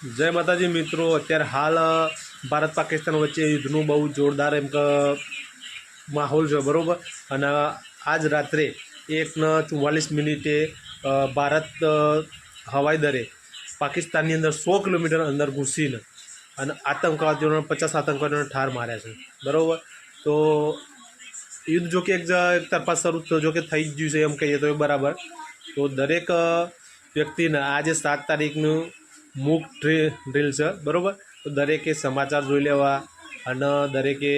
जय माताजी मित्रों। अत्यारे हाल भारत पाकिस्तान वच्चे युद्धનું બહુ જોરદાર એમ કે માહોલ છે બરાબર। અને આજ રાત્રે 1:44 ભારત હવાઈ દરે પાકિસ્તાનની અંદર 100 કિલોમીટર અંદર ઘૂસીને અને આતંકવાદીઓને 50 આતંકવાદીઓને ઠાર માર્યા છે બરાબર। તો યુદ્ધ જો કે એક તરફા શરૂ જો કે થઈ જ ગયું છે એમ કહીએ તો બરાબર। તો દરેક વ્યક્તિને આજે 7 તારીખનું મૂક ડ્રીલ છે બરાબર। તો દરેકે સમાચાર જોઈ લેવા અને દરેકે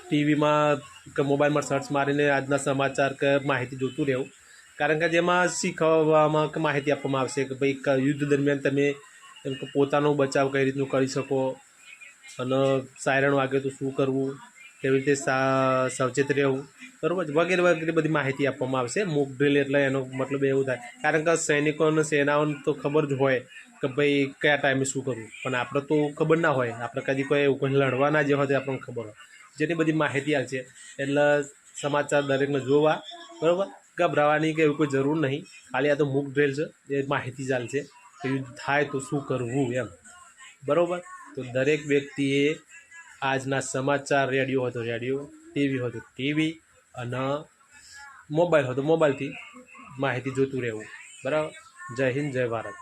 ટીવીમાં કે મોબાઈલમાં સર્ચ મારીને આજના સમાચાર કે માહિતી જોતું રહેવું, કારણ કે જેમાં શીખવવામાં કે માહિતી આપવામાં આવશે કે ભાઈ યુદ્ધ દરમિયાન તમે એમ કે પોતાનો બચાવ કઈ રીતનું કરી શકો અને સાયરન વાગે તો શું કરવું, કેવી રીતે સાવચેત રહેવું બરાબર, વગેરે વગેરે બધી માહિતી આપવામાં આવશે। મૂક ડ્રીલ એટલે એનો મતલબ એવું થાય, કારણ કે સૈનિકોને સેનાઓને તો ખબર જ હોય કે ભાઈ કયા ટાઈમે શું કરવું, પણ આપણે તો ખબર ના હોય, આપણે કદી કોઈ લડવાના જે હોય તે આપણને ખબર હોય, જેની બધી માહિતી આવશે। એટલે સમાચાર દરેકને જોવા બરાબર, ગભરાવાની કે એવી કોઈ જરૂર નહીં, ખાલી આ તો મૂક ડ્રીલ છે, એ માહિતી ચાલશે કે યુદ્ધ થાય તો શું કરવું એમ બરાબર। તો દરેક વ્યક્તિએ આજના સમાચાર રેડિયો હોય તો રેડિયો, ટીવી હોય તો ટીવી અને મોબાઈલ હોય તો મોબાઈલથી માહિતી જોતું રહેવું બરાબર। જય હિન્દ, જય ભારત।